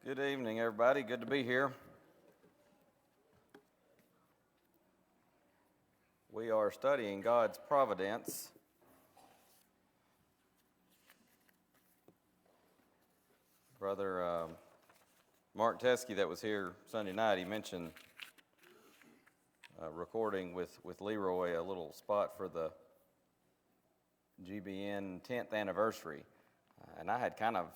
Good evening, everybody. Good to be here. We are studying God's providence. Brother Mark Teskey that was here Sunday night, he mentioned recording with Leroy a little spot for the GBN 10th anniversary. And I had kind of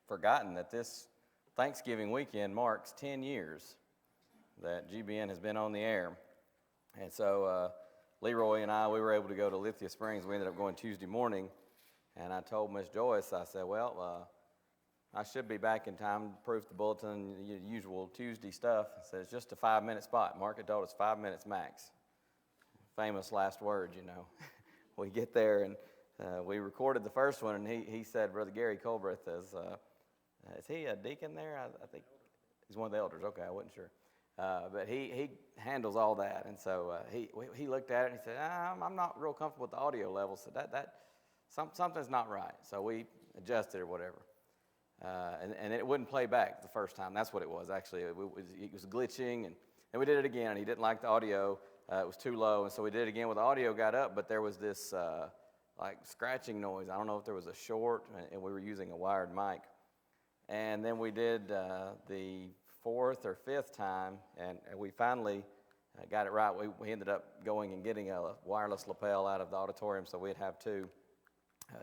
forgotten that this Thanksgiving weekend marks 10 years that GBN has been on the air. And so Leroy and I, we were able to go to Lithia Springs. We ended up going Tuesday morning. And I told Miss Joyce, I said, well, I should be back in time to proof the bulletin, the usual Tuesday stuff. I said, it's just a 5-minute spot. Mark had told us 5 minutes max. Famous last words, you know. We get there and we recorded the first one, and he said, Brother Gary Colbreth is he a deacon there? I think he's one of the elders. Okay, I wasn't sure. But he handles all that. And so he looked at it and he said, I'm not real comfortable with the audio level, so something's not right. So we adjusted or whatever. And it wouldn't play back the first time. That's what it was, actually. It was glitching, and we did it again, and he didn't like the audio. It was too low, and so we did it again with the audio got up, but there was this like scratching noise. I don't know if there was a short, and we were using a wired mic. And then we did the fourth or fifth time, and we finally got it right. We ended up going and getting a wireless lapel out of the auditorium, so we'd have two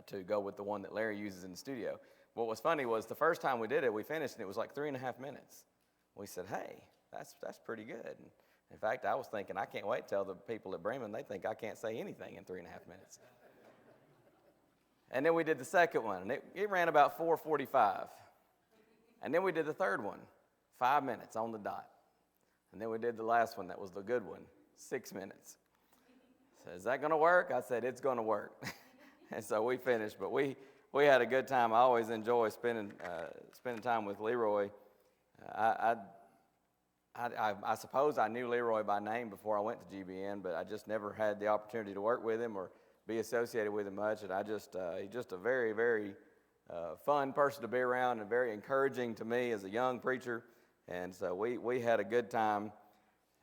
to go with the one that Larry uses in the studio. What was funny was the first time we did it, we finished, and it was like 3.5 minutes. We said, hey, that's pretty good. And in fact, I was thinking, I can't wait to tell the people at Bremen, they think I can't say anything in 3.5 minutes. And then we did the second one, and it ran about 4:45. And then we did the third one, 5 minutes on the dot. And then we did the last one, that was the good one, 6 minutes. So is that going to work? I said, it's going to work. And so we finished, but we had a good time. I always enjoy spending time with Leroy. I suppose I knew Leroy by name before I went to GBN, but I just never had the opportunity to work with him or be associated with him much. And he's just a very, very fun person to be around and very encouraging to me as a young preacher. And so we had a good time,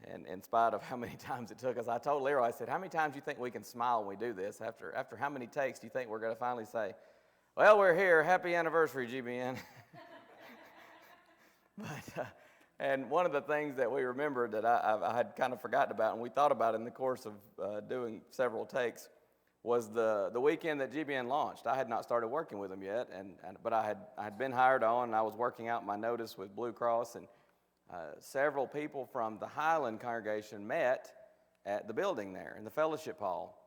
and in spite of how many times it took us. I told Leroy, I said, how many times do you think we can smile when we do this? After how many takes do you think we're going to finally say, well, we're here, happy anniversary, GBN. And one of the things that we remembered that I had kind of forgotten about, and we thought about in the course of doing several takes, was the weekend that GBN launched. I had not started working with them yet, but I had been hired on, and I was working out my notice with Blue Cross, and several people from the Highland congregation met at the building there in the fellowship hall.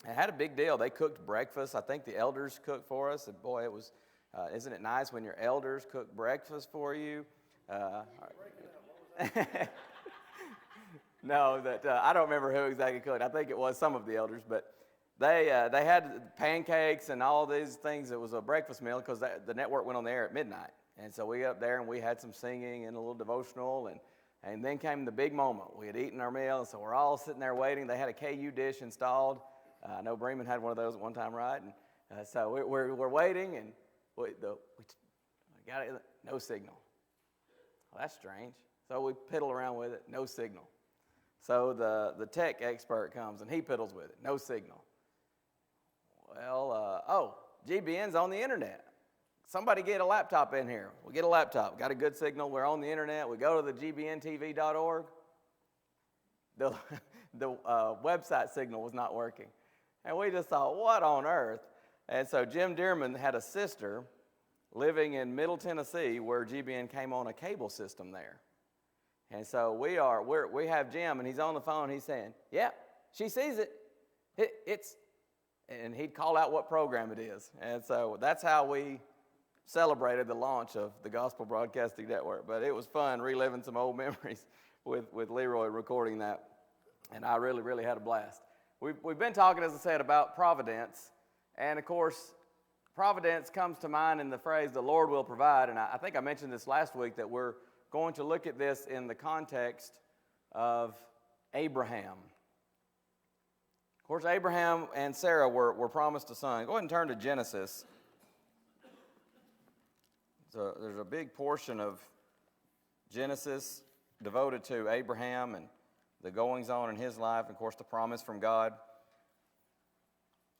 And had a big deal. They cooked breakfast. I think the elders cooked for us, and boy, it was, isn't it nice when your elders cook breakfast for you? No, I don't remember who exactly cooked. I think it was some of the elders, but they had pancakes and all these things. It was a breakfast meal because the network went on the air at midnight. And so we got up there and we had some singing and a little devotional, and then came the big moment. We had eaten our meal, and so we're all sitting there waiting. They had a KU dish installed. I know Bremen had one of those at one time, right? And so we're waiting, and we got it, no signal. Well, that's strange. So we piddle around with it, no signal. So the tech expert comes, and he piddles with it, no signal. Well, GBN's on the internet. Somebody get a laptop in here. We get a laptop, got a good signal. We're on the internet. We go to the gbntv.org. The website signal was not working. And we just thought, what on earth? And so Jim Dearman had a sister living in Middle Tennessee where GBN came on a cable system there. And so we have Jim, and he's on the phone. He's saying, yeah, she sees it. And he'd call out what program it is. And so that's how we celebrated the launch of the Gospel Broadcasting Network. But it was fun reliving some old memories with Leroy recording that. And I really, really had a blast. We've been talking, as I said, about providence. And, of course, providence comes to mind in the phrase, the Lord will provide. And I think I mentioned this last week that we're going to look at this in the context of Abraham. Of course, Abraham and Sarah were promised a son. Go ahead and turn to Genesis So there's a big portion of Genesis devoted to Abraham and the goings-on in his life, and of course the promise from God.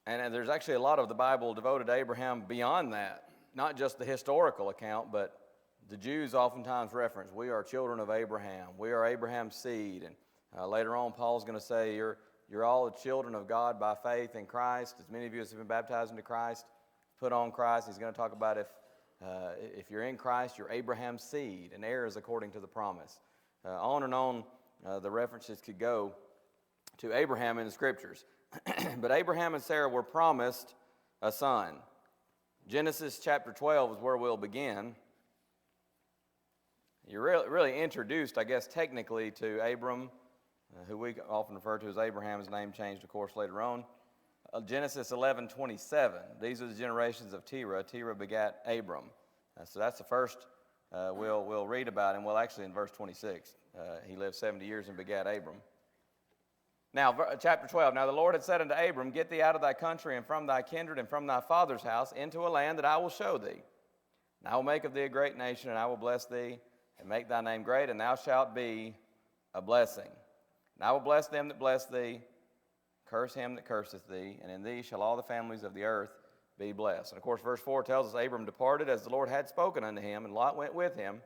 And there's actually a lot of the Bible devoted to Abraham beyond that, not just the historical account, but the Jews oftentimes reference, we are children of Abraham, we are Abraham's seed. And later on, Paul's going to say, you're all the children of God by faith in Christ. As many of you as have been baptized into Christ, put on Christ. He's going to talk about if you're in Christ, you're Abraham's seed and heirs according to the promise. On and on, the references could go to Abraham in the Scriptures. But Abraham and Sarah were promised a son. Genesis chapter 12 is where we'll begin. You're really introduced, I guess, technically to Abram, who we often refer to as Abraham. His name changed, of course, later on. Genesis 11:27. These are the generations of Terah. Terah begat Abram. So that's the first we'll read about him. Well, actually, in verse 26, he lived 70 years and begat Abram. Now, chapter 12. Now the Lord had said unto Abram, Get thee out of thy country and from thy kindred and from thy father's house into a land that I will show thee. And I will make of thee a great nation, and I will bless thee, and make thy name great, and thou shalt be a blessing. And I will bless them that bless thee, curse him that curseth thee, and in thee shall all the families of the earth be blessed. And of course, verse 4 tells us Abram departed as the Lord had spoken unto him, and Lot went with him.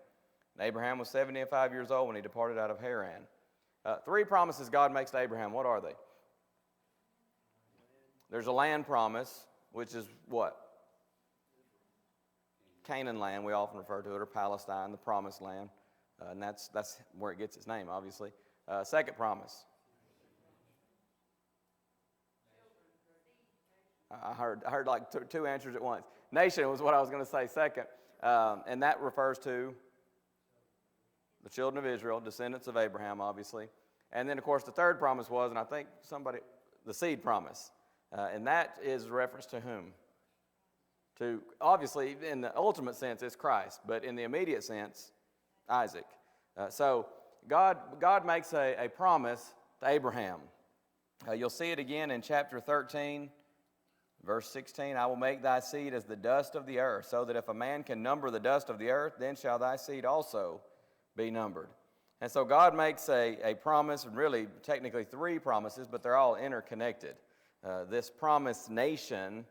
And Abraham was 75 years old when he departed out of Haran. Three promises God makes to Abraham. What are they? There's a land promise, which is what? Canaan land, we often refer to it, or Palestine, the promised land. And that's where it gets its name, obviously. Second promise. I heard like two answers at once. Nation was what I was going to say second. And that refers to the children of Israel, descendants of Abraham, obviously. And then, of course, the third promise was, and I think the seed promise. And that is reference to whom? To, obviously, in the ultimate sense, it's Christ. But in the immediate sense, Isaac. So God makes a promise to Abraham. You'll see it again in chapter 13, verse 16. I will make thy seed as the dust of the earth, so that if a man can number the dust of the earth, then shall thy seed also be numbered. And so God makes a promise, and really technically three promises, but they're all interconnected. This promised nation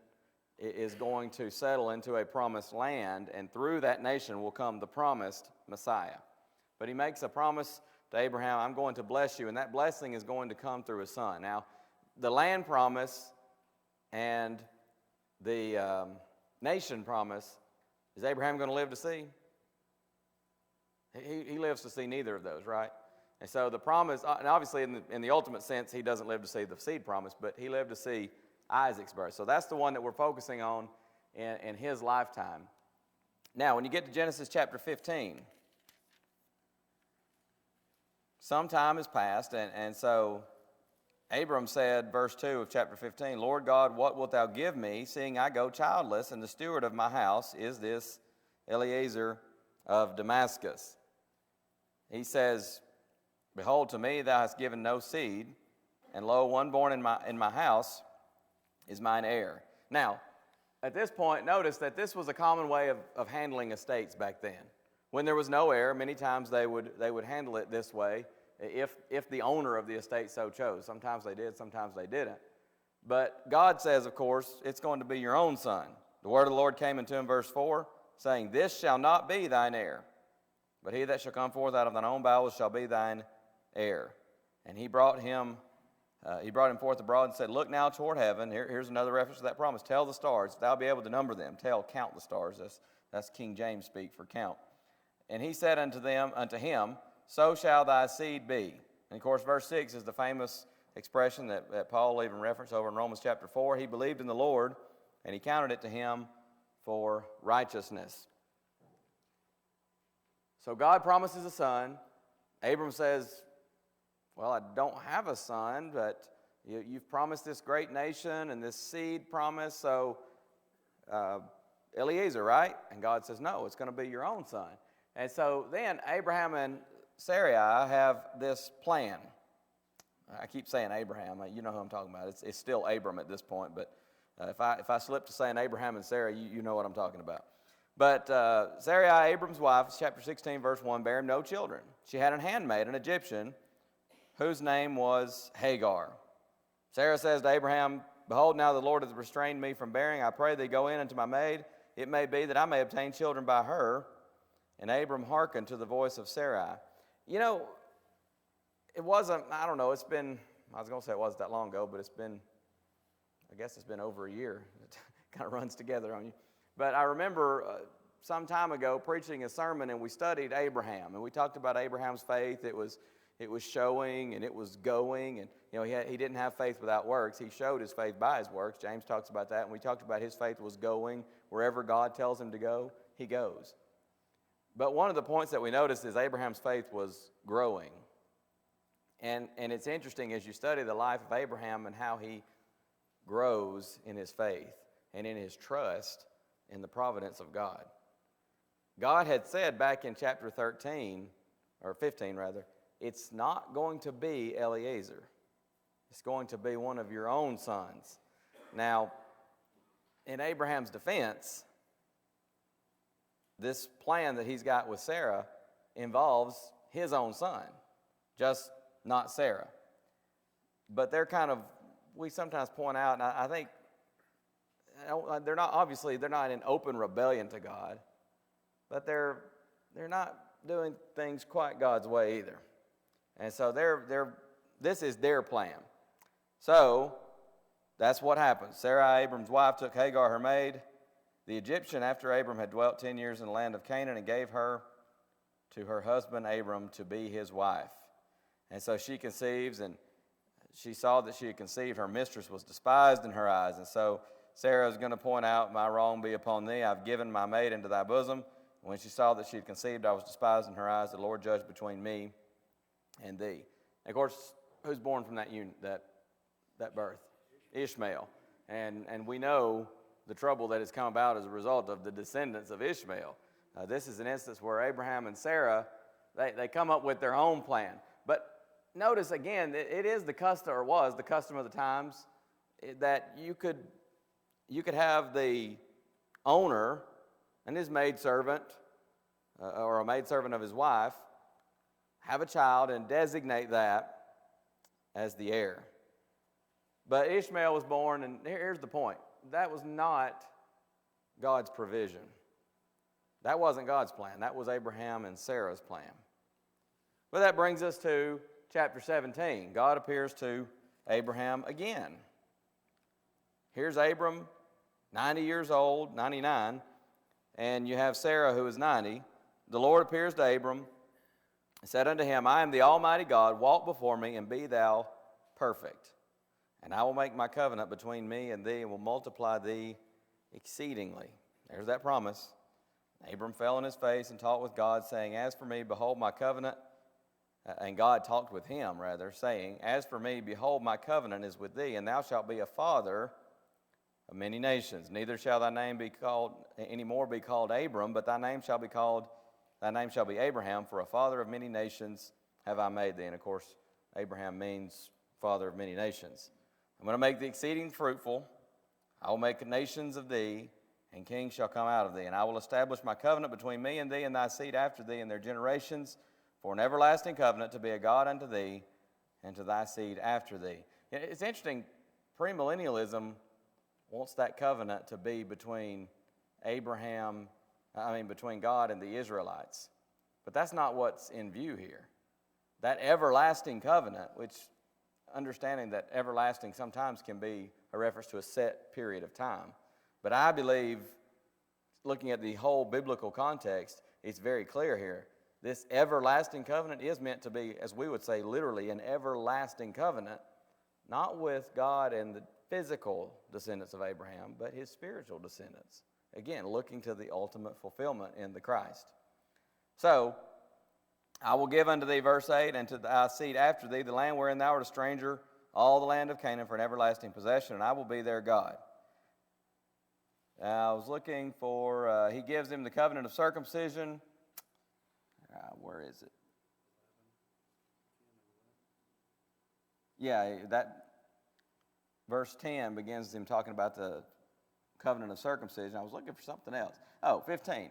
is going to settle into a promised land, and through that nation will come the promised Messiah. But he makes a promise to Abraham, I'm going to bless you, and that blessing is going to come through his son. Now, the land promise and the nation promise, is Abraham going to live to see? He lives to see neither of those, right? And so the promise, and obviously in the ultimate sense, he doesn't live to see the seed promise, but he lived to see Isaac's birth. So that's the one that we're focusing on in his lifetime. Now, when you get to Genesis chapter 15, some time has passed, and so Abram said, verse 2 of chapter 15, Lord God, what wilt thou give me, seeing I go childless, and the steward of my house is this Eliezer of Damascus? He says, Behold, to me thou hast given no seed, and lo, one born in my house is mine heir. Now, at this point, notice that this was a common way of handling estates back then. When there was no heir, many times they would handle it this way if the owner of the estate so chose. Sometimes they did, sometimes they didn't. But God says, of course, it's going to be your own son. The word of the Lord came unto him, verse 4, saying, This shall not be thine heir, but he that shall come forth out of thine own bowels shall be thine heir. And he brought him forth abroad and said, Look now toward heaven. Here's another reference to that promise. Tell the stars, if thou be able to number them. Count the stars. That's King James speak for count. And he said unto him, So shall thy seed be. And of course, verse 6 is the famous expression that Paul even referenced over in Romans chapter 4. He believed in the Lord, and he counted it to him for righteousness. So God promises a son. Abram says, Well, I don't have a son, but you've promised this great nation and this seed promise, so Eliezer, right? And God says, no, it's going to be your own son. And so then Abraham and Sarai have this plan. I keep saying Abraham. You know who I'm talking about. It's still Abram at this point, but if I slip to saying Abraham and Sarah, you know what I'm talking about. But Sarai, Abram's wife, chapter 16, verse 1, bare him no children. She had a handmaid, an Egyptian, whose name was Hagar. Sarah says to Abraham, behold, now the Lord hath restrained me from bearing. I pray thee, go in unto my maid. It may be that I may obtain children by her. And Abram hearkened to the voice of Sarai. You know, it wasn't, I don't know, it's been, I was going to say it wasn't that long ago, but it's been, I guess it's been over a year. It kind of runs together on you. But I remember some time ago preaching a sermon, and we studied Abraham, and we talked about Abraham's faith. It was showing, and it was going, and you know he didn't have faith without works. He showed his faith by his works. James talks about that, and we talked about his faith was going. Wherever God tells him to go, he goes. But one of the points that we noticed is Abraham's faith was growing. And it's interesting as you study the life of Abraham and how he grows in his faith and in his trust in the providence of God. God had said back in chapter 13, or 15 rather, it's not going to be Eliezer. It's going to be one of your own sons. Now, in Abraham's defense, this plan that he's got with Sarah involves his own son, just not Sarah. But they're kind of, we sometimes point out, and I think they're not in open rebellion to God, but they're not doing things quite God's way either. And so this is their plan. So that's what happened. Sarai, Abram's wife, took Hagar, her maid, the Egyptian, after Abram had dwelt 10 years in the land of Canaan, and gave her to her husband Abram to be his wife. And so she conceives, and she saw that she had conceived. Her mistress was despised in her eyes. And so Sarah is going to point out, my wrong be upon thee. I've given my maid into thy bosom. When she saw that she had conceived, I was despised in her eyes. The Lord judged between me and thee. And of course, who's born from that union, that birth? Ishmael. And we know the trouble that has come about as a result of the descendants of Ishmael. This is an instance where Abraham and Sarah, they come up with their own plan. But notice again, it is the custom, or was the custom of the times, that you could have the owner and his maidservant, or a maidservant of his wife, have a child and designate that as the heir. But Ishmael was born, and here's the point. That was not God's provision. That wasn't God's plan. That was Abraham and Sarah's plan. But that brings us to chapter 17. God appears to Abraham again. Here's Abram, 90 years old, 99, and you have Sarah who is 90. The Lord appears to Abram and said unto him, I am the Almighty God, walk before me and be thou perfect. And I will make my covenant between me and thee and will multiply thee exceedingly. There's that promise. Abram fell on his face and talked with God, saying, as for me, behold my covenant. And God talked with him, rather, saying, as for me, behold my covenant is with thee, and thou shalt be a father of many nations. Neither shall thy name be called any more be called Abram, but thy name shall be Abraham, for a father of many nations have I made thee. And of course, Abraham means father of many nations. I'm going to make thee exceeding fruitful. I will make nations of thee, and kings shall come out of thee. And I will establish my covenant between me and thee and thy seed after thee and their generations, for an everlasting covenant to be a God unto thee and to thy seed after thee. It's interesting, premillennialism wants that covenant to be between between God and the Israelites. But that's not what's in view here. That everlasting covenant, which understanding that everlasting sometimes can be a reference to a set period of time. But I believe, looking at the whole biblical context, it's very clear here. This everlasting covenant is meant to be, as we would say, literally an everlasting covenant, not with God and the physical descendants of Abraham, but his spiritual descendants. Again, looking to the ultimate fulfillment in the Christ. So, I will give unto thee, verse 8, and to thy seed after thee, the land wherein thou art a stranger, all the land of Canaan for an everlasting possession, and I will be their God. I was looking for, he gives him the covenant of circumcision. Where is it? Yeah, that verse 10 begins him talking about the covenant of circumcision. I was looking for something else. Oh, 15.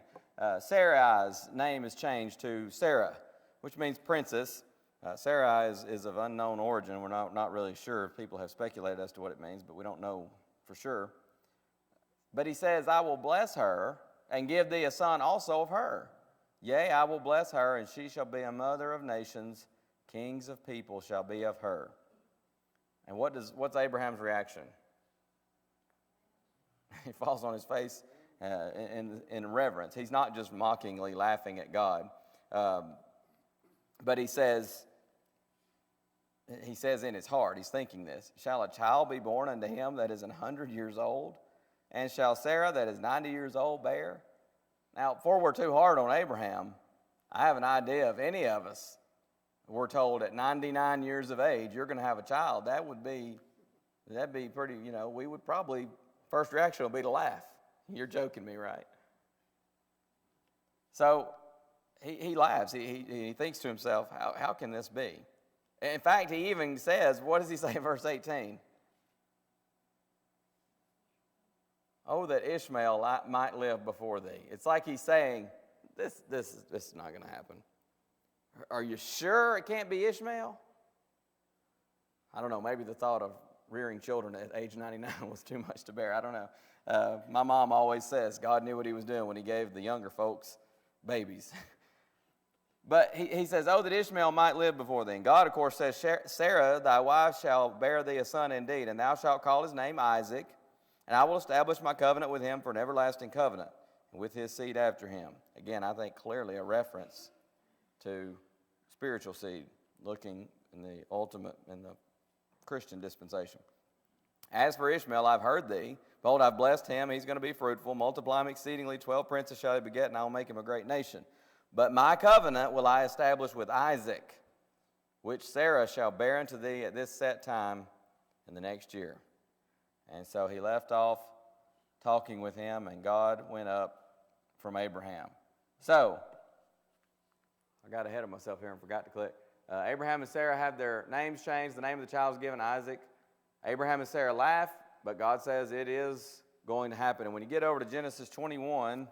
Sarai's name is changed to Sarah, which means princess. Sarai is of unknown origin. We're not really sure. People have speculated as to what it means, but we don't know for sure. But he says, I will bless her and give thee a son also of her. Yea, I will bless her, and she shall be a mother of nations. Kings of people shall be of her. And what's Abraham's reaction? He falls on his face in reverence. He's not just mockingly laughing at God. But he says in his heart, he's thinking this, shall a child be born unto him that is 100 years old? And shall Sarah that is 90 years old bear? Now, before we're too hard on Abraham, I have an idea if any of us were told at 99 years of age, you're going to have a child, that'd be pretty, we would probably, first reaction would be to laugh. You're joking me, right? So he laughs. He thinks to himself, how can this be? In fact, he even says, what does he say in verse 18? Oh, that Ishmael might live before thee. It's like he's saying, this is not going to happen. Are you sure it can't be Ishmael? I don't know. Maybe the thought of rearing children at age 99 was too much to bear. I don't know. My mom always says God knew what he was doing when he gave the younger folks babies. But he says, oh, that Ishmael might live before thee. And God, of course, says, Sarah, thy wife, shall bear thee a son indeed, and thou shalt call his name Isaac, and I will establish my covenant with him for an everlasting covenant, and with his seed after him. Again, I think clearly a reference to spiritual seed, looking in the ultimate, in the Christian dispensation. As for Ishmael, I've heard thee. Behold, I've blessed him. He's going to be fruitful. Multiply him exceedingly. 12 princes shall he beget, and I will make him a great nation. But my covenant will I establish with Isaac, which Sarah shall bear unto thee at this set time in the next year. And so he left off talking with him, and God went up from Abraham. So, I got ahead of myself here and forgot to click. Abraham and Sarah have their names changed. The name of the child is given Isaac. Abraham and Sarah laugh, but God says it is going to happen. And when you get over to Genesis 21,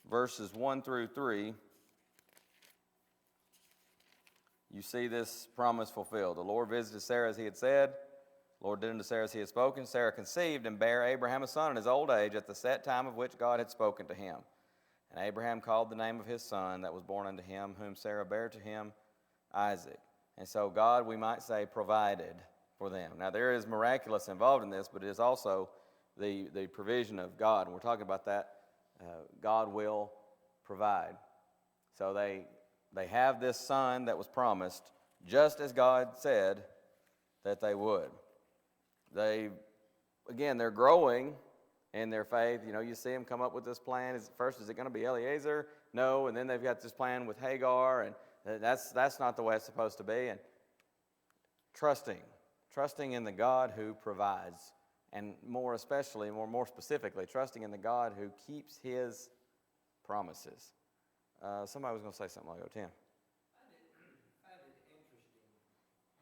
verses 1 through 3, you see this promise fulfilled. The Lord visited Sarah as he had said. The Lord did unto Sarah as he had spoken. Sarah conceived and bare Abraham a son in his old age at the set time of which God had spoken to him. And Abraham called the name of his son that was born unto him, whom Sarah bare to him, Isaac. And so God, we might say, provided for them. Now there is miraculous involved in this, but it is also the provision of God. And we're talking about that. God will provide. So they have this son that was promised, just as God said that they would. They're growing in their faith. You see them come up with this plan. Is it going to be Eliezer? No. And then they've got this plan with Hagar, and that's not the way it's supposed to be. And trusting in the God who provides, and more specifically, trusting in the God who keeps his promises. Somebody was going to say something. I'll go, Tim. I find it interesting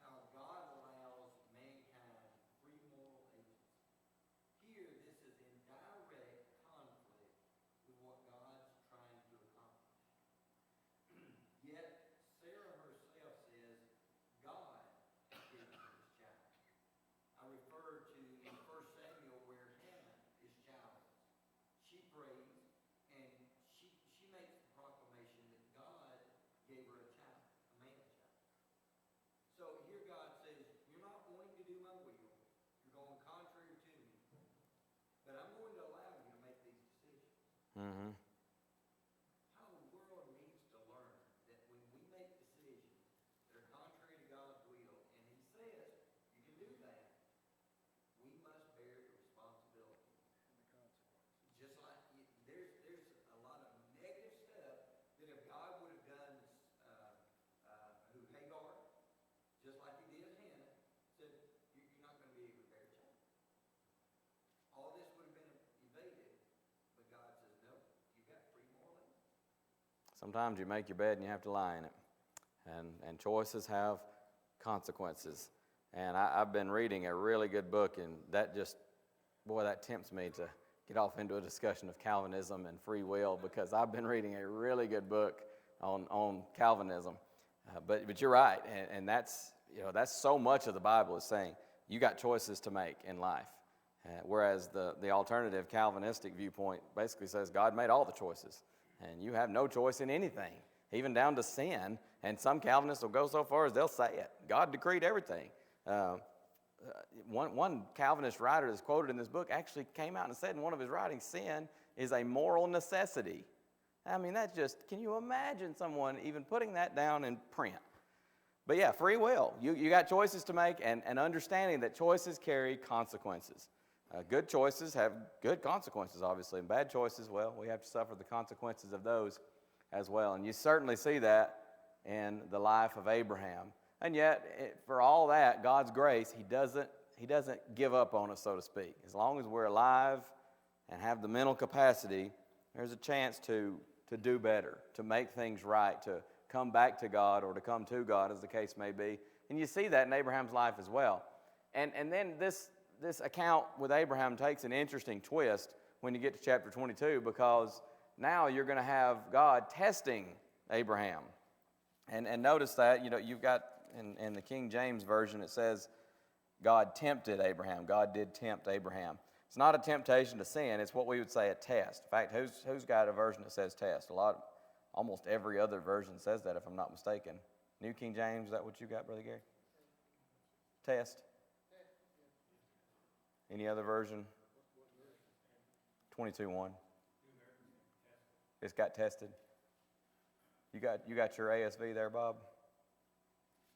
how God allows mankind free moral agency. Here, this is in direct conflict with what God's trying to accomplish. Yet, Sarah herself says, God gave me this child. I refer to in 1 Samuel where Hannah is childless. She prays, and she makes the proclamation that God gave her a child, a man child. So here God says, you're not wanting to do my will. You're going contrary to me. But I'm going to allow you to make these decisions. Mm-hmm. How the world needs to learn that when we make decisions that are contrary to God's will, and he says, you can do that, we must bear the responsibility. Just like there's a lot of negative stuff that if God would have done Hagar, just like he did Hannah, said, you're not going to be able to bear a child. All this would have been evaded, but God says, no, you've got free moral agency. Sometimes you make your bed and you have to lie in it. And choices have consequences. And I've been reading a really good book, and that just boy, that tempts me to get off into a discussion of Calvinism and free will, because I've been reading a really good book on Calvinism. But you're right, and that's so much of the Bible is saying you got choices to make in life. Whereas the alternative Calvinistic viewpoint basically says God made all the choices, and you have no choice in anything, even down to sin. And some Calvinists will go so far as they'll say it. God decreed everything. One Calvinist writer that's quoted in this book actually came out and said in one of his writings, sin is a moral necessity. I mean, that's just, can you imagine someone even putting that down in print? But yeah, free will. You got choices to make, and understanding that choices carry consequences. Good choices have good consequences, obviously, and bad choices, well, we have to suffer the consequences of those as well. And you certainly see that in the life of Abraham. And yet, for all that, God's grace, He doesn't give up on us, so to speak. As long as we're alive and have the mental capacity, there's a chance to do better, to make things right, to come back to God or to come to God, as the case may be. And you see that in Abraham's life as well. And then this account with Abraham takes an interesting twist when you get to chapter 22, because now you're going to have God testing Abraham. And notice that, you've got in the King James Version, it says God tempted Abraham. God did tempt Abraham. It's not a temptation to sin. It's what we would say a test. In fact, who's got a version that says test? Almost every other version says that, if I'm not mistaken. New King James, is that what you got, Brother Gary? Test. Any other version? 22:1. It's got tested. You got your ASV there, Bob?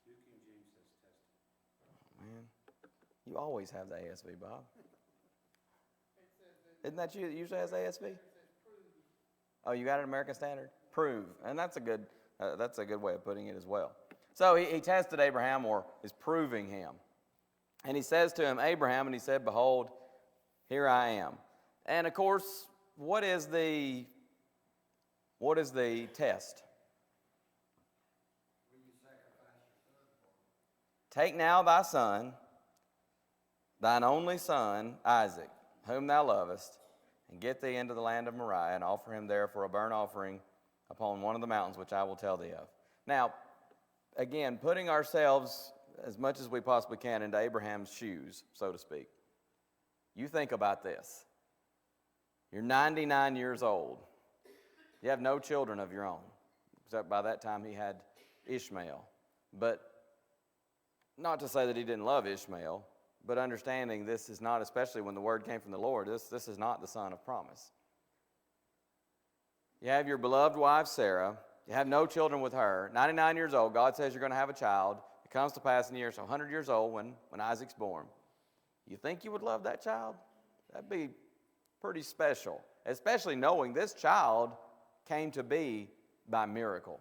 New King James says tested. Oh, man, you always have the ASV, Bob. Isn't that you that usually has ASV? Oh, you got an American Standard? Prove, and that's a good way of putting it as well. So he tested Abraham, or is proving him, and he says to him, Abraham, and he said, behold, here I am. And of course, what is the test? Take now thy son, thine only son, Isaac, whom thou lovest, and get thee into the land of Moriah, and offer him there for a burnt offering upon one of the mountains which I will tell thee of. Now, again, putting ourselves as much as we possibly can into Abraham's shoes, so to speak. You think about this. You're 99 years old. You have no children of your own, except by that time he had Ishmael. But not to say that he didn't love Ishmael, but understanding this is not, especially when the word came from the Lord, this is not the son of promise. You have your beloved wife, Sarah. You have no children with her. 99 years old. God says you're going to have a child. It comes to pass in the year, so 100 years old when Isaac's born. You think you would love that child? That'd be pretty special, especially knowing this child came to be by miracle.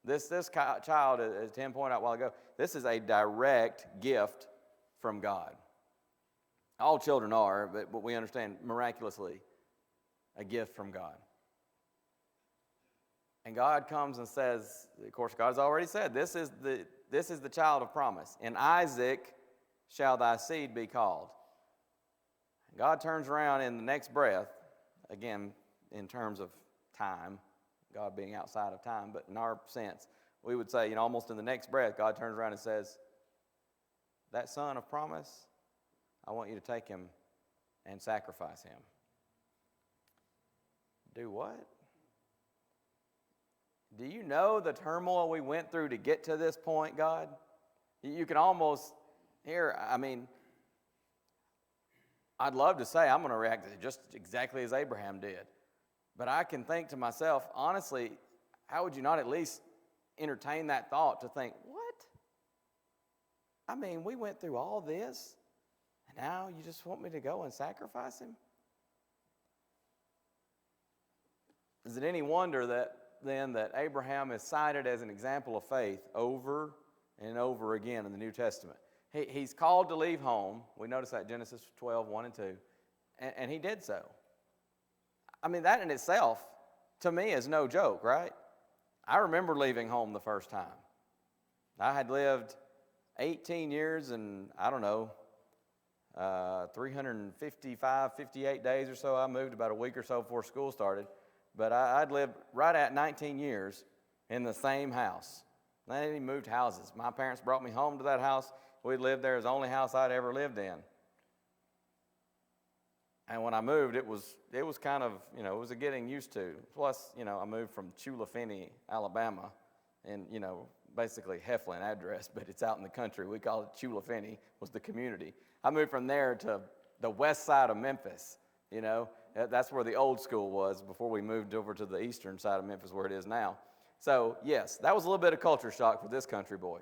This child, as Tim pointed out a while ago, this is a direct gift from God. All children are, but we understand miraculously a gift from God. And God comes and says, of course, God has already said, this is the child of promise. In Isaac shall thy seed be called. And God turns around in the next breath, again, in terms of time, God being outside of time, but in our sense, we would say, almost in the next breath, God turns around and says, that son of promise, I want you to take him and sacrifice him. Do what? Do you know the turmoil we went through to get to this point, God? You can almost hear, I'd love to say I'm going to react just exactly as Abraham did. But I can think to myself, honestly, how would you not at least entertain that thought to think, what? We went through all this, and now you just want me to go and sacrifice him? Is it any wonder that Abraham is cited as an example of faith over and over again in the New Testament? He's called to leave home. We notice that Genesis 12, 1 and 2. And he did so. That in itself, to me, is no joke, right? I remember leaving home the first time. I had lived 18 years and, 355, 58 days or so. I moved about a week or so before school started. But I'd lived right at 19 years in the same house. I didn't even move houses. My parents brought me home to that house. We lived there. It was the only house I'd ever lived in. And when I moved, it was kind of, it was a getting used to. Plus, I moved from Chula Finney, Alabama, and, basically Heflin address, but it's out in the country. We call it Chula Finney, was the community. I moved from there to the west side of Memphis, That's where the old school was before we moved over to the eastern side of Memphis where it is now. So, yes, that was a little bit of culture shock for this country boy.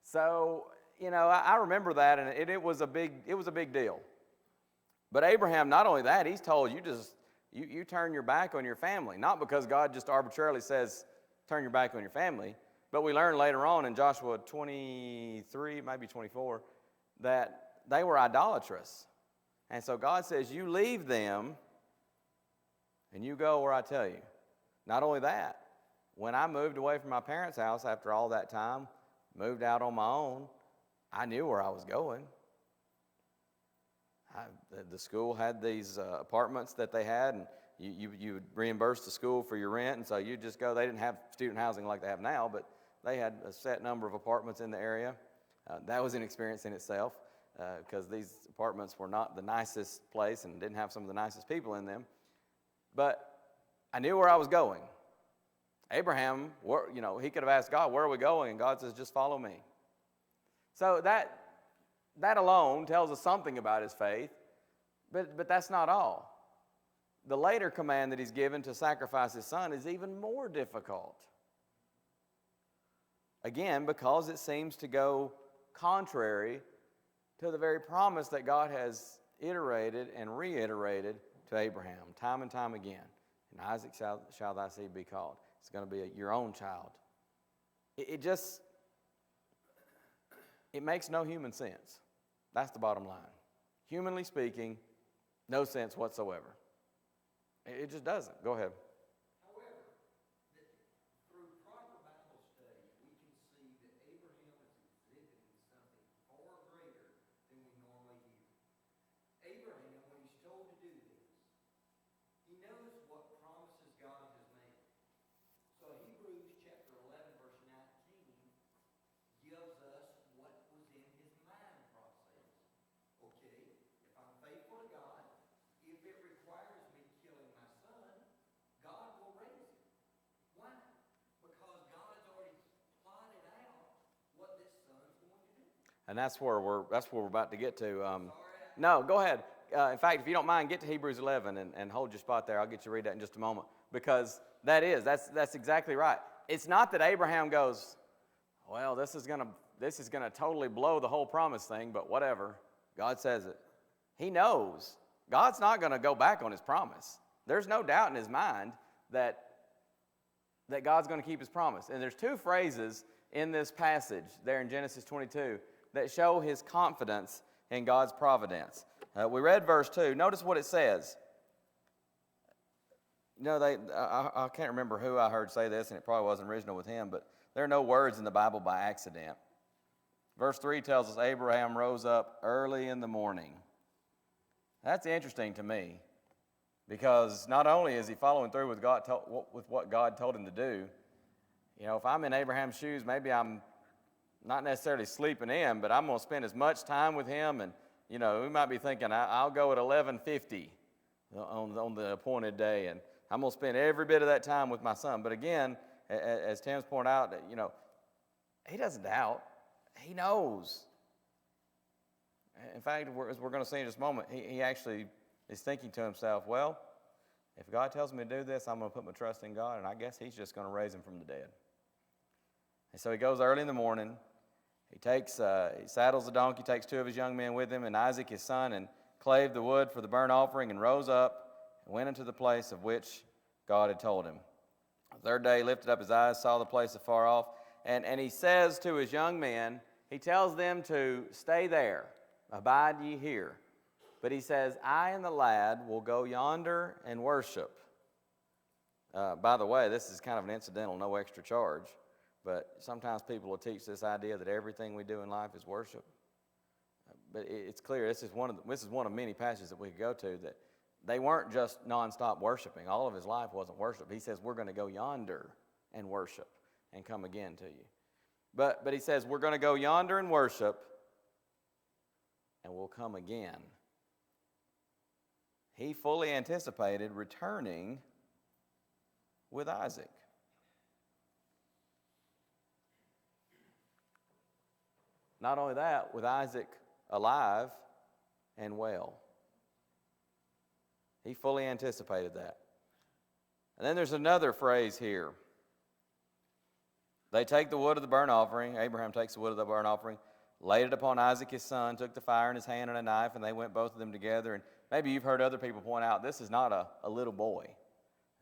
So, I remember that, and it was a big deal. But Abraham, not only that, he's told you turn your back on your family, not because God just arbitrarily says turn your back on your family, but we learn later on in Joshua 23, maybe 24, that they were idolatrous. And so God says, you leave them and you go where I tell you. Not only that, when I moved away from my parents' house after all that time, moved out on my own, I knew where I was going. The school had these apartments that they had, and you would reimburse the school for your rent, and so you just go. They didn't have student housing like they have now, but they had a set number of apartments in the area. That was an experience in itself, because these apartments were not the nicest place and didn't have some of the nicest people in them. But I knew where I was going. Abraham, he could have asked God, where are we going? And God says, just follow me. So that alone tells us something about his faith, but that's not all. The later command that he's given to sacrifice his son is even more difficult. Again, because it seems to go contrary to the very promise that God has iterated and reiterated to Abraham time and time again. And Isaac shall thy seed be called. It's going to be your own child. It makes no human sense. That's the bottom line. Humanly speaking, no sense whatsoever. It just doesn't. Go ahead. However, through proper Bible study, we can see that Abraham is exhibiting something far greater than we normally hear. Abraham, when he's told to do this, he knows what promises God has made. So Hebrews chapter 11, verse 19 gives us what was in his mind process. Okay, if I'm faithful to God, if it requires me killing my son, God will raise him. Why? Because God has already plotted out what this son's going to do. And that's where we're about to get to. No, go ahead. In fact, if you don't mind, get to Hebrews 11 and hold your spot there. I'll get you to read that in just a moment, because that's exactly right. It's not that Abraham goes, well, this is gonna totally blow the whole promise thing, but whatever. God says it. He knows God's not going to go back on his promise. There's no doubt in his mind that God's going to keep his promise. And there's two phrases in this passage there in Genesis 22 that show his confidence in God's providence. We read verse 2. Notice what it says. I can't remember who I heard say this, and it probably wasn't original with him, but there are no words in the Bible by accident. Verse 3 tells us Abraham rose up early in the morning. That's interesting to me, because not only is he following through with what God told him to do, if I'm in Abraham's shoes, maybe I'm not necessarily sleeping in, but I'm going to spend as much time with him, and we might be thinking, I'll go at 11:50 on the appointed day, and I'm going to spend every bit of that time with my son. But again, as Tim's pointed out, he doesn't doubt. He knows. In fact, as we're going to see in just a moment, he actually is thinking to himself, well, if God tells me to do this, I'm going to put my trust in God, and I guess he's just going to raise him from the dead. And so he goes early in the morning. He saddles the donkey, takes two of his young men with him, and Isaac his son, and clave the wood for the burnt offering, and rose up and went into the place of which God had told him. The third day he lifted up his eyes, saw the place afar off, and he says to his young men, he tells them to stay there, abide ye here. But he says, I and the lad will go yonder and worship. By the way, this is kind of an incidental, no extra charge. But sometimes people will teach this idea that everything we do in life is worship. but it's clear this is one of many passages that we could go to that they weren't just nonstop worshiping. All of his life wasn't worship. He says, we're going to go yonder and worship and come again to you. But he says, we're going to go yonder and worship, and we'll come again. He fully anticipated returning with Isaac. Not only that, with Isaac alive and well. He fully anticipated that. And then there's another phrase here. They take the wood of the burnt offering. Abraham takes the wood of the burnt offering, laid it upon Isaac his son, took the fire in his hand and a knife, and they went both of them together. And maybe you've heard other people point out, this is not a little boy.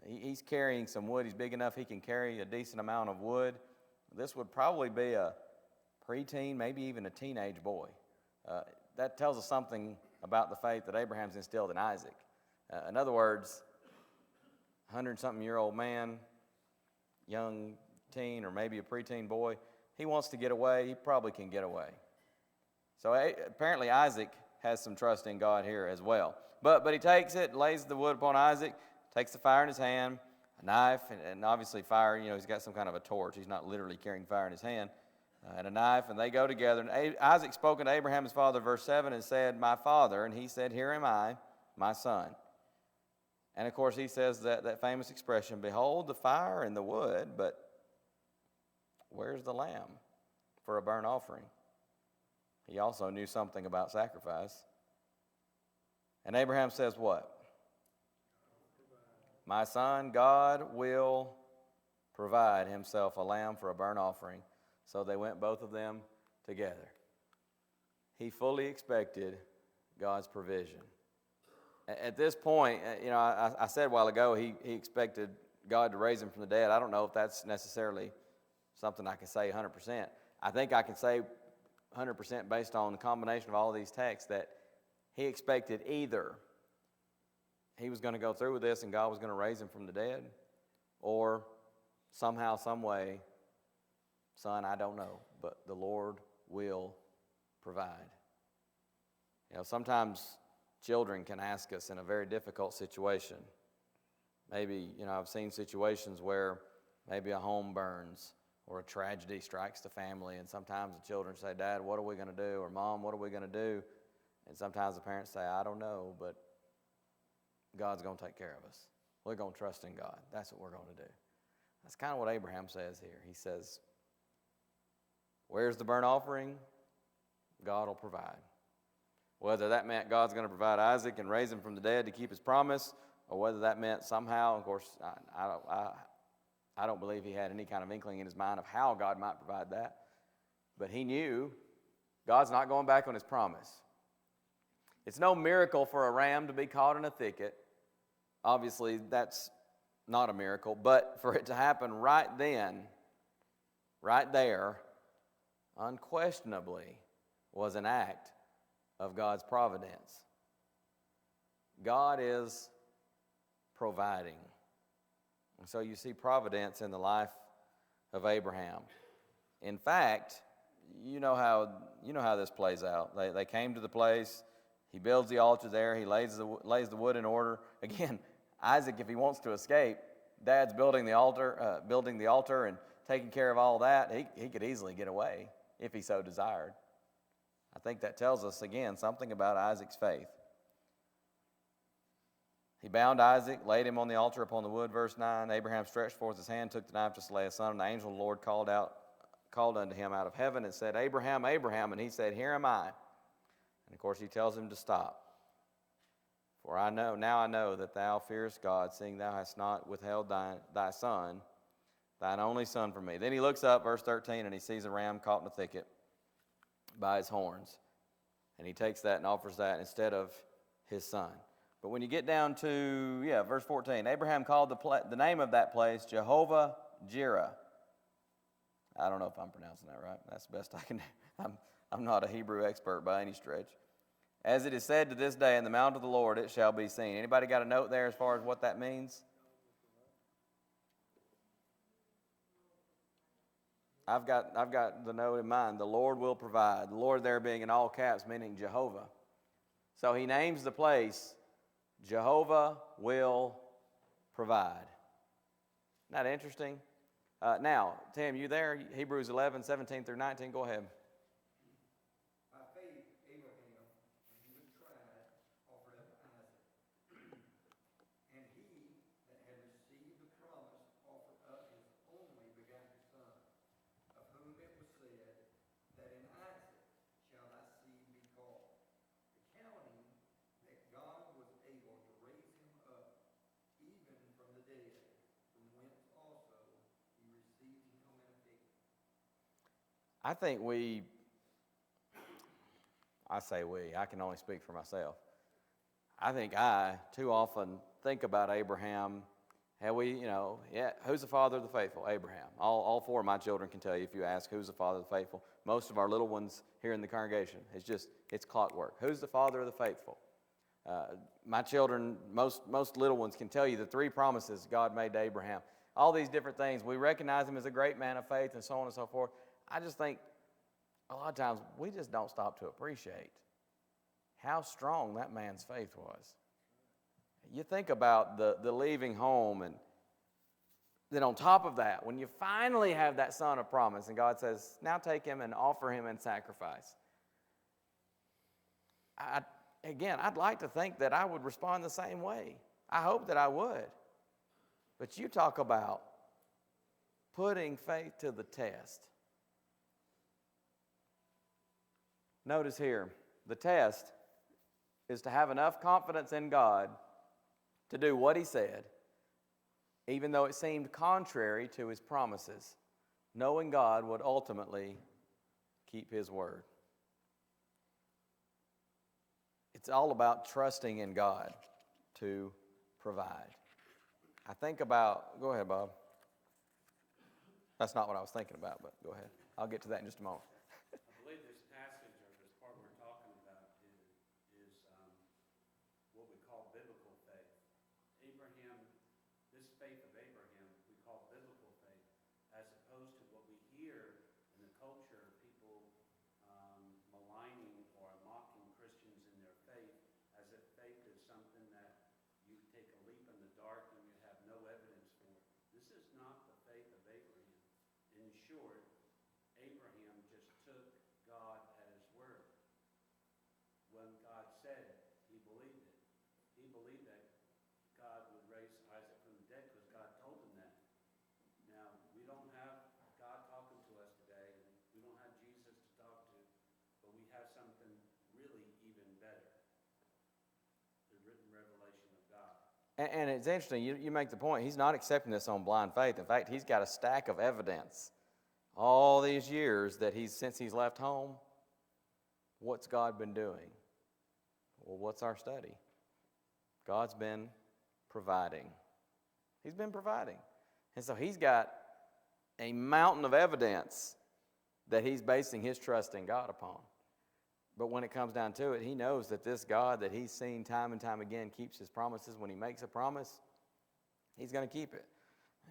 He's carrying some wood. He's big enough he can carry a decent amount of wood. This would probably be a preteen, maybe even a teenage boy. That tells us something about the faith that Abraham's instilled in Isaac. In other words, 100-something-year-old man, young teen, or maybe a preteen boy, he wants to get away. He probably can get away. So apparently Isaac has some trust in God here as well. But he takes it, lays the wood upon Isaac, takes the fire in his hand, a knife, and obviously fire, he's got some kind of a torch. He's not literally carrying fire in his hand, and a knife, and they go together. And Isaac spoke unto Abraham his father, verse 7, and said, my father. And he said, here am I, my son. And of course he says that famous expression, behold the fire and the wood, but where's the lamb for a burnt offering? He also knew something about sacrifice. And Abraham says what? My son, God will provide himself a lamb for a burnt offering. So they went both of them together. He fully expected God's provision. At this point, I said a while ago he expected God to raise him from the dead. I don't know if that's necessarily something I can say 100%. I think I can say 100% based on the combination of all these texts that he expected either he was going to go through with this and God was going to raise him from the dead, or somehow, some way, son, I don't know, but the Lord will provide. Sometimes children can ask us in a very difficult situation. Maybe, I've seen situations where maybe a home burns or a tragedy strikes the family, and sometimes the children say, Dad, what are we going to do? Or Mom, what are we going to do? And sometimes the parents say, I don't know, but God's going to take care of us. We're going to trust in God. That's what we're going to do. That's kind of what Abraham says here. He says, where's the burnt offering? God will provide. Whether that meant God's going to provide Isaac and raise him from the dead to keep his promise, or whether that meant somehow, of course, I don't believe he had any kind of inkling in his mind of how God might provide that. But he knew God's not going back on his promise. It's no miracle for a ram to be caught in a thicket. Obviously, that's not a miracle. But for it to happen right then, right there, unquestionably was an act of God's providence. God is providing. And so you see providence in the life of Abraham. In fact, you know how this plays out. They came to the place. He builds the altar there. He lays the wood in order. Again, Isaac, if he wants to escape, Dad's building the altar and taking care of all that. He could easily get away if he so desired. I think that tells us, again, something about Isaac's faith. He bound Isaac, laid him on the altar upon the wood, verse 9. Abraham stretched forth his hand, took the knife to slay his son. And the angel of the Lord called unto him out of heaven and said, Abraham, Abraham. And he said, Here am I. And of course he tells him to stop. For now I know that thou fearest God, seeing thou hast not withheld thy son, thine only son from me. Then he looks up, verse 13, and he sees a ram caught in a thicket by his horns. And he takes that and offers that instead of his son. But when you get down to, verse 14, Abraham called the name of that place Jehovah-Jireh. I don't know if I'm pronouncing that right. That's the best I can do. I'm not a Hebrew expert by any stretch. As it is said to this day, in the mount of the Lord it shall be seen. Anybody got a note there as far as what that means? I've got the note in mind. The Lord will provide. The Lord there being in all caps, meaning Jehovah. So he names the place Jehovah will provide. Isn't that interesting? Now, Tim, you there? Hebrews 11, 17 through 19. Go ahead. By faith, Abraham, when he was tried, offered up Isaac. And he that had received the promise offered up his only begotten son, of whom it was said, that in Isaac shall thy seed be called, accounting that God was able to raise him up even from the dead, from whence also he received him in faith. I can only speak for myself. I think I too often think about Abraham. Who's the father of the faithful? Abraham. All four of my children can tell you if you ask who's the father of the faithful. Most of our little ones here in the congregation, it's clockwork. Who's the father of the faithful? My children, most little ones can tell you the three promises God made to Abraham. All these different things. We recognize him as a great man of faith and so on and so forth. I just think a lot of times we just don't stop to appreciate how strong that man's faith was. You think about the leaving home, and then on top of that, when you finally have that son of promise and God says, now take him and offer him in sacrifice. I'd like to think that I would respond the same way. I hope that I would. But you talk about putting faith to the test. Notice here, the test is to have enough confidence in God to do what he said, even though it seemed contrary to his promises, knowing God would ultimately keep his word. It's all about trusting in God to provide. I think about, go ahead, Bob. That's not what I was thinking about, but go ahead. I'll get to that in just a moment. I believe this passage, or this part we're talking about, is what we call biblical faith. Abraham, this faith of Abraham, we call biblical faith, as opposed to what we hear in the culture, people maligning or mocking Christians in their faith, as if faith is something that you take a leap in the dark and you have no evidence for. This is not the faith of Abraham. In short, Abraham just took God at his word. When God said it, he believed it. He believed that God would raise Isaac from the dead because God told him that. Now, we don't have God talking to us today, and we don't have Jesus to talk to, but we have something really even better, the written revelation of God. And it's interesting, you make the point, he's not accepting this on blind faith. In fact, he's got a stack of evidence. All these years since he's left home, what's God been doing? Well, what's our study? God's been providing. He's been providing. And so he's got a mountain of evidence that he's basing his trust in God upon. But when it comes down to it, he knows that this God that he's seen time and time again keeps his promises. When he makes a promise, he's going to keep it.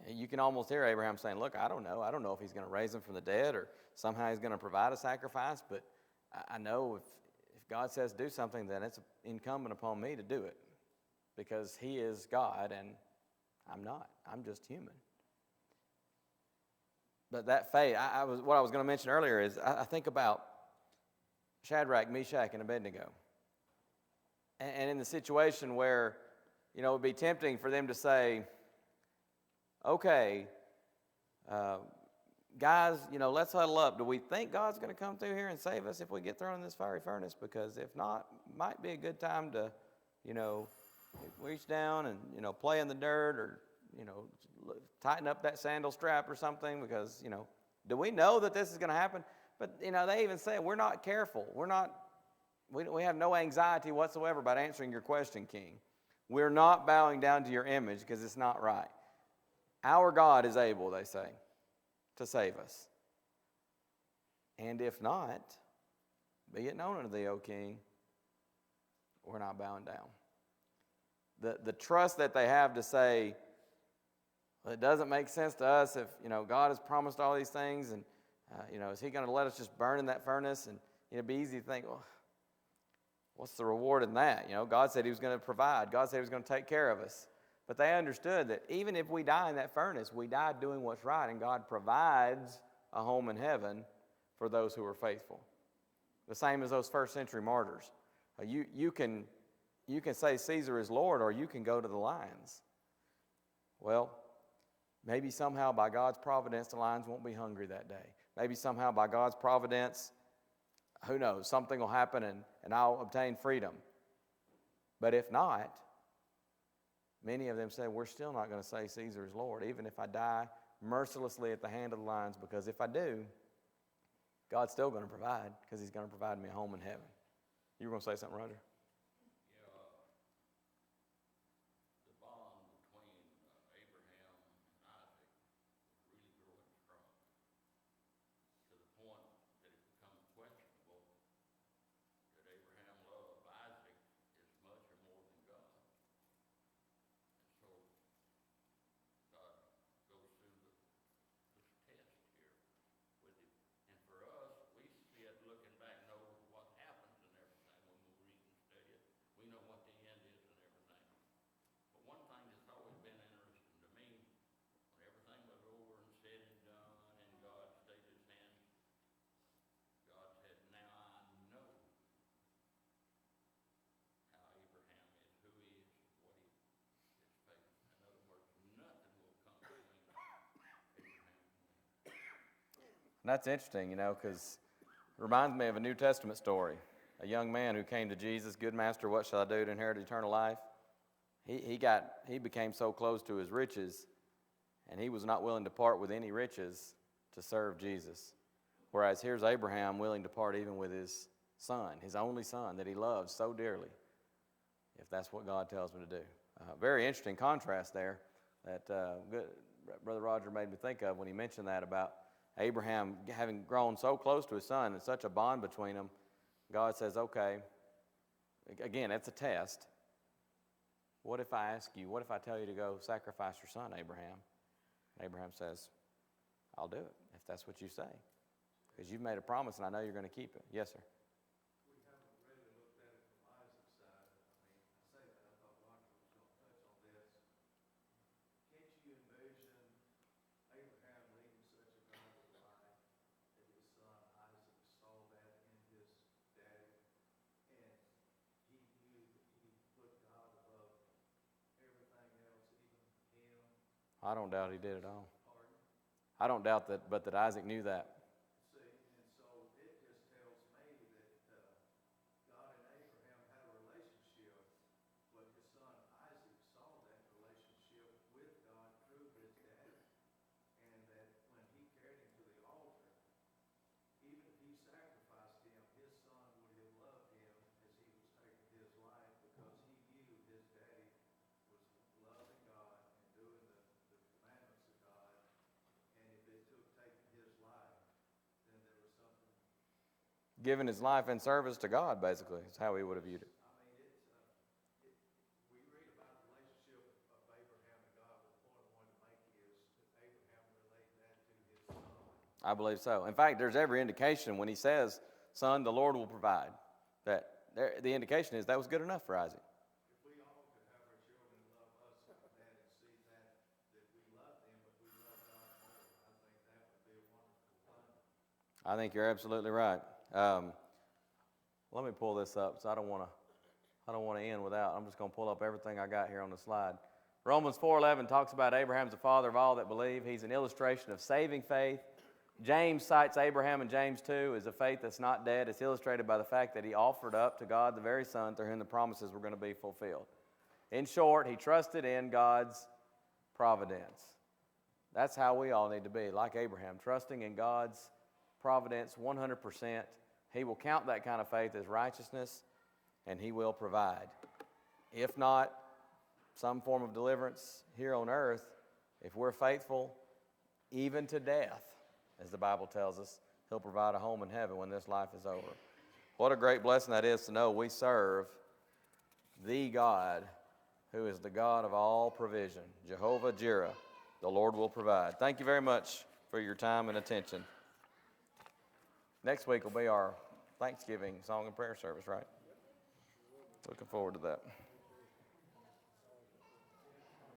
You can almost hear Abraham saying, look, I don't know. I don't know if he's going to raise him from the dead or somehow he's going to provide a sacrifice, but I know if God says do something, then it's incumbent upon me to do it because he is God and I'm not. I'm just human. But that faith, what I was going to mention earlier is I think about Shadrach, Meshach, and Abednego. And in the situation where, it would be tempting for them to say, okay, guys, let's huddle up. Do we think God's going to come through here and save us if we get thrown in this fiery furnace? Because if not, might be a good time to, reach down and, play in the dirt or, tighten up that sandal strap or something because, do we know that this is going to happen? But, they even say, we're not careful. We have no anxiety whatsoever about answering your question, King. We're not bowing down to your image because it's not right. Our God is able, they say, to save us. And if not, be it known unto thee, O King, we're not bowing down. The trust that they have to say, well, it doesn't make sense to us if, God has promised all these things and Is he going to let us just burn in that furnace? And it'd be easy to think, well, what's the reward in that? God said he was going to provide. God said he was going to take care of us. But they understood that even if we die in that furnace, we die doing what's right, and God provides a home in heaven for those who are faithful. The same as those first century martyrs. You can say Caesar is Lord, or you can go to the lions. Well, maybe somehow by God's providence, the lions won't be hungry that day. Maybe somehow by God's providence, who knows, something will happen and I'll obtain freedom. But if not, many of them said, we're still not going to say Caesar is Lord, even if I die mercilessly at the hand of the lions, because if I do, God's still going to provide, because he's going to provide me a home in heaven. You were going to say something, Roger? The bond between Abraham and Isaac was really growing strong to the point that it becomes questionable that Abraham loved Isaac as much or more than God. And so God goes through this test here with him. And for us, we see it looking back, know what happens and everything when we read and study it. We know what the end is and everything. But one thing that's always been interesting to me, when everything was over and said and done and God stayed his hand, God said, now I know how Abraham is, who he is, what he is faithful. In other words, nothing will come between Abraham and me. And that's interesting, because it reminds me of a New Testament story. A young man who came to Jesus, good master, what shall I do to inherit eternal life? He became so close to his riches, and he was not willing to part with any riches to serve Jesus. Whereas here's Abraham willing to part even with his son, his only son that he loves so dearly, if that's what God tells him to do. Very interesting contrast there that Brother Roger made me think of when he mentioned that about Abraham having grown so close to his son and such a bond between them. God says, okay, again, it's a test. What if I ask you, what if I tell you to go sacrifice your son, Abraham? Abraham says, I'll do it if that's what you say, because you've made a promise and I know you're going to keep it. Yes, sir. We haven't really looked at it from Isaac's side. I say that, I thought Roger was going to touch on this. Can't you envision Abraham leading such a godly life that his son Isaac saw that in his daddy, and he knew that he put God above everything else, even him? I don't doubt he did at all. Pardon? I don't doubt that, but that Isaac knew that. See, and so it just tells me that God and Abraham had a relationship, but his son Isaac saw that relationship with God through his daddy, and that when he carried him to the altar, even if he sacrificed him, his son would have loved him as he was taking his life, because he knew his daddy was loving God and doing the commandments of God, and if it took taking his life, then there was something. Giving his life in service to God, basically, is how he would have viewed it. I mean, we read about the relationship of Abraham and God, but the point I wanted to make is that Abraham relayed that to his son. I believe so. In fact, there's every indication when he says, son, the Lord will provide, that the indication is that was good enough for Isaac. If we all could have our children love us like that and see that we love them, but we love God more, I think that would be a wonderful thing. I think you're absolutely right. Let me pull this up, so I don't want to end without. I'm just going to pull up everything I got here on the slide. Romans 4:11 talks about Abraham's the father of all that believe. He's an illustration of saving faith. James cites Abraham in James 2 as a faith that's not dead. It's illustrated by the fact that he offered up to God the very son through whom the promises were going to be fulfilled. In short, he trusted in God's providence. That's how we all need to be, like Abraham, trusting in God's providence 100%. He will count that kind of faith as righteousness, and he will provide. If not, some form of deliverance here on earth, if we're faithful, even to death, as the Bible tells us, he'll provide a home in heaven when this life is over. What a great blessing that is to know we serve the God who is the God of all provision, Jehovah Jireh. The Lord will provide. Thank you very much for your time and attention. Next week will be our Thanksgiving song and prayer service, right? Looking forward to that.